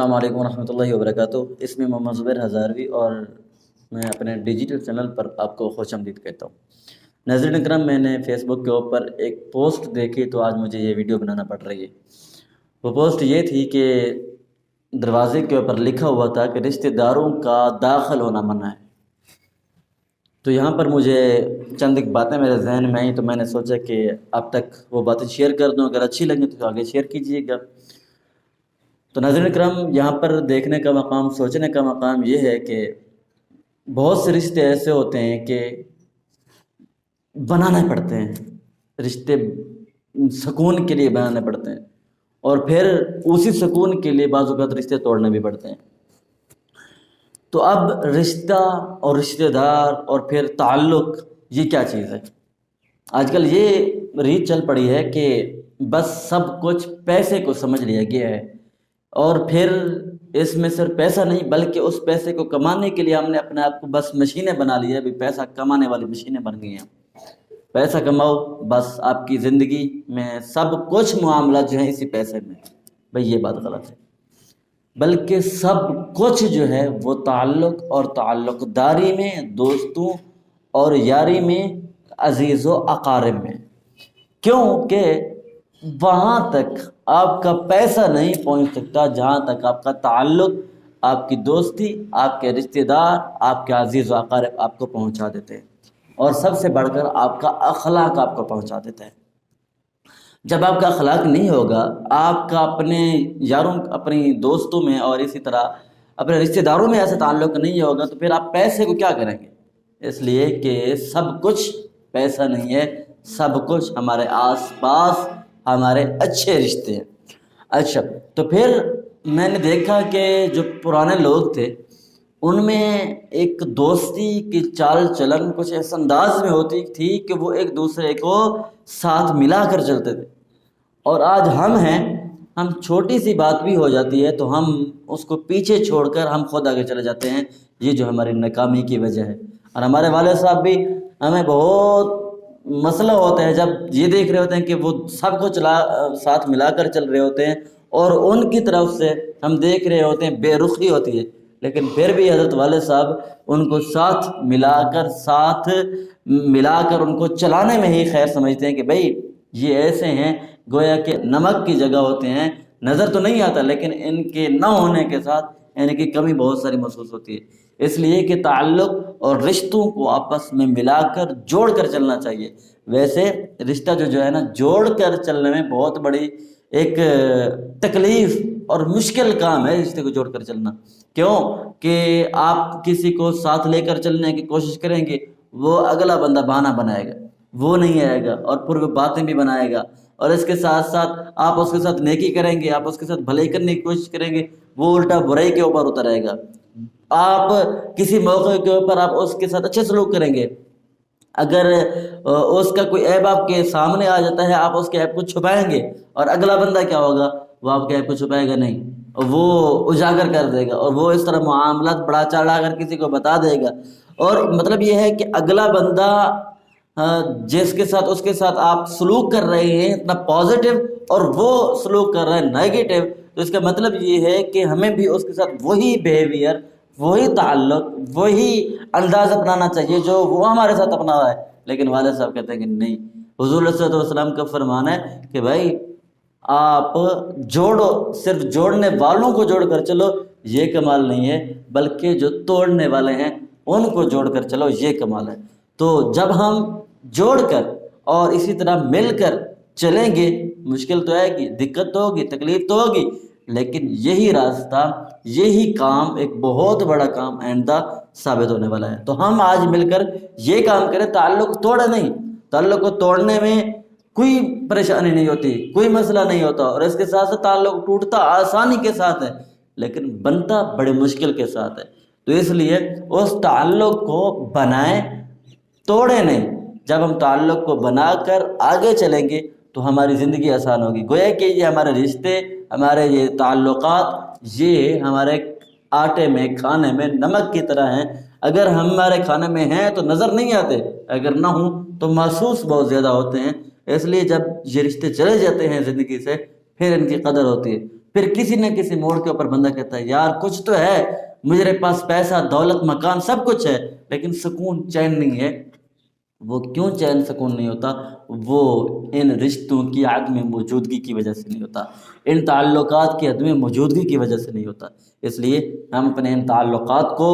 السلام علیکم ورحمۃ اللہ وبرکاتہ۔ اس میں محمد زبیر ہزاروی اور میں اپنے ڈیجیٹل چینل پر آپ کو خوش آمدید کہتا ہوں۔ ناظرین اکرام، میں نے فیس بک کے اوپر ایک پوسٹ دیکھی تو آج مجھے یہ ویڈیو بنانا پڑ رہی ہے۔ وہ پوسٹ یہ تھی کہ دروازے کے اوپر لکھا ہوا تھا کہ رشتہ داروں کا داخل ہونا منع ہے۔ تو یہاں پر مجھے چند ایک باتیں میرے ذہن میں آئیں تو میں نے سوچا کہ اب تک وہ باتیں شیئر کر دوں، اگر اچھی لگیں تو آگے شیئر کیجیے گا۔ تو ناظرین اکرام، یہاں پر دیکھنے کا مقام، سوچنے کا مقام یہ ہے کہ بہت سے رشتے ایسے ہوتے ہیں کہ بنانے پڑتے ہیں، رشتے سکون کے لیے بنانے پڑتے ہیں، اور پھر اسی سکون کے لیے بعض اوقات رشتے توڑنے بھی پڑتے ہیں۔ تو اب رشتہ اور رشتہ دار اور پھر تعلق، یہ کیا چیز ہے؟ آج کل یہ ریت چل پڑی ہے کہ بس سب کچھ پیسے کو سمجھ لیا گیا ہے، اور پھر اس میں صرف پیسہ نہیں بلکہ اس پیسے کو کمانے کے لیے ہم نے اپنے آپ کو بس مشینیں بنا لی ہے۔ بھی پیسہ کمانے والی مشینیں بن گئی ہیں، پیسہ کماؤ، بس آپ کی زندگی میں سب کچھ معاملات جو ہیں اسی پیسے میں۔ بھئی یہ بات غلط ہے، بلکہ سب کچھ جو ہے وہ تعلق اور تعلق داری میں، دوستوں اور یاری میں، عزیز و اقارب میں، کیونکہ وہاں تک آپ کا پیسہ نہیں پہنچ سکتا جہاں تک آپ کا تعلق، آپ کی دوستی، آپ کے رشتہ دار، آپ کے عزیز و اقارب آپ کو پہنچا دیتے ہیں، اور سب سے بڑھ کر آپ کا اخلاق آپ کو پہنچا دیتا ہے۔ جب آپ کا اخلاق نہیں ہوگا، آپ کا اپنے یاروں، اپنی دوستوں میں اور اسی طرح اپنے رشتہ داروں میں ایسا تعلق نہیں ہوگا تو پھر آپ پیسے کو کیا کریں گے؟ اس لیے کہ سب کچھ پیسہ نہیں ہے، سب کچھ ہمارے آس پاس ہمارے اچھے رشتے ہیں۔ اچھا، تو پھر میں نے دیکھا کہ جو پرانے لوگ تھے ان میں ایک دوستی کی چال چلن کچھ اس انداز میں ہوتی تھی کہ وہ ایک دوسرے کو ساتھ ملا کر چلتے تھے، اور آج ہم ہیں، ہم چھوٹی سی بات بھی ہو جاتی ہے تو ہم اس کو پیچھے چھوڑ کر ہم خود آگے چلے جاتے ہیں۔ یہ جو ہماری ناکامی کی وجہ ہے۔ اور ہمارے والد صاحب بھی ہمیں بہت مسئلہ ہوتا ہے جب یہ دیکھ رہے ہوتے ہیں کہ وہ سب کو ساتھ ملا کر چل رہے ہوتے ہیں، اور ان کی طرف سے ہم دیکھ رہے ہوتے ہیں بے رخی ہوتی ہے، لیکن پھر بھی حضرت والد صاحب ان کو ساتھ ملا کر ان کو چلانے میں ہی خیر سمجھتے ہیں کہ بھئی یہ ایسے ہیں گویا کہ نمک کی جگہ ہوتے ہیں، نظر تو نہیں آتا لیکن ان کے نہ ہونے کے ساتھ ان کی کمی بہت ساری محسوس ہوتی ہے۔ اس لیے کہ تعلق اور رشتوں کو آپس میں ملا کر جوڑ کر چلنا چاہیے۔ ویسے رشتہ جو ہے نا، جوڑ کر چلنے میں بہت بڑی ایک تکلیف اور مشکل کام ہے رشتے کو جوڑ کر چلنا۔ کیوں کہ آپ کسی کو ساتھ لے کر چلنے کی کوشش کریں گے، وہ اگلا بندہ بہانہ بنائے گا، وہ نہیں آئے گا، اور پھر وہ باتیں بھی بنائے گا، اور اس کے ساتھ ساتھ آپ اس کے ساتھ نیکی کریں گے، آپ اس کے ساتھ بھلائی کرنے کی کوشش کریں گے، وہ الٹا برائی کے اوپر اتر آئے گا۔ آپ کسی موقع کے اوپر آپ اس کے ساتھ اچھے سلوک کریں گے، اگر اس کا کوئی عیب آپ کے سامنے آ جاتا ہے آپ اس کے عیب کو چھپائیں گے، اور اگلا بندہ کیا ہوگا، وہ آپ کے عیب کو چھپائے گا نہیں، وہ اجاگر کر دے گا، اور وہ اس طرح معاملات بڑا چڑھا کر کسی کو بتا دے گا۔ اور مطلب یہ ہے کہ اگلا بندہ جس کے ساتھ اس کے ساتھ آپ سلوک کر رہے ہیں اتنا پازیٹیو، اور وہ سلوک کر رہا ہے نیگیٹو، تو اس کا مطلب یہ ہے کہ ہمیں بھی اس کے ساتھ وہی بیہیویئر، وہی تعلق، وہی انداز اپنانا چاہیے جو وہ ہمارے ساتھ اپنا رہا ہے۔ لیکن والد صاحب کہتے ہیں کہ نہیں، حضور صلی اللہ علیہ وسلم کا فرمان ہے کہ بھائی آپ جوڑو، صرف جوڑنے والوں کو جوڑ کر چلو، یہ کمال نہیں ہے، بلکہ جو توڑنے والے ہیں ان کو جوڑ کر چلو، یہ کمال ہے۔ تو جب ہم جوڑ کر اور اسی طرح مل کر چلیں گے، مشکل تو آئے گی، دقت تو ہوگی، تکلیف تو ہوگی، لیکن یہی راستہ، یہی کام ایک بہت بڑا کام آئندہ ثابت ہونے والا ہے۔ تو ہم آج مل کر یہ کام کریں، تعلق توڑے نہیں۔ تعلق کو توڑنے میں کوئی پریشانی نہیں ہوتی، کوئی مسئلہ نہیں ہوتا، اور اس کے ساتھ ساتھ تعلق ٹوٹتا آسانی کے ساتھ ہے لیکن بنتا بڑے مشکل کے ساتھ ہے۔ تو اس لیے اس تعلق کو بنائیں، توڑے نہیں۔ جب ہم تعلق کو بنا کر آگے چلیں گے تو ہماری زندگی آسان ہوگی۔ گویا کہ یہ ہمارے رشتے، ہمارے یہ تعلقات، یہ ہمارے آٹے میں، کھانے میں نمک کی طرح ہیں۔ اگر ہمارے کھانے میں ہیں تو نظر نہیں آتے، اگر نہ ہوں تو محسوس بہت زیادہ ہوتے ہیں۔ اس لیے جب یہ رشتے چلے جاتے ہیں زندگی سے، پھر ان کی قدر ہوتی ہے۔ پھر کسی نہ کسی موڑ کے اوپر بندہ کہتا ہے یار کچھ تو ہے، میرے پاس پیسہ دولت مکان سب کچھ ہے، لیکن سکون چین نہیں ہے۔ وہ کیوں چین سکون نہیں ہوتا؟ وہ ان رشتوں کی عدم موجودگی کی وجہ سے نہیں ہوتا، ان تعلقات کی عدم موجودگی کی وجہ سے نہیں ہوتا۔ اس لیے ہم اپنے ان تعلقات کو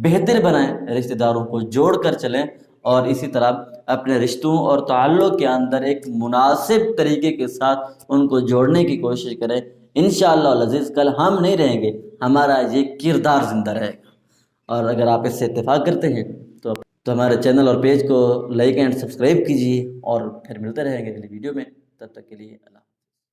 بہتر بنائیں، رشتہ داروں کو جوڑ کر چلیں، اور اسی طرح اپنے رشتوں اور تعلق کے اندر ایک مناسب طریقے کے ساتھ ان کو جوڑنے کی کوشش کریں۔ انشاءاللہ العزیز کل ہم نہیں رہیں گے، ہمارا یہ کردار زندہ رہے گا۔ اور اگر آپ اس سے اتفاق کرتے ہیں تو ہمارے چینل اور پیج کو لائک اینڈ سبسکرائب کیجیے، اور پھر ملتے رہیں گے اگلی ویڈیو میں۔ تب تک کے لیے اللہ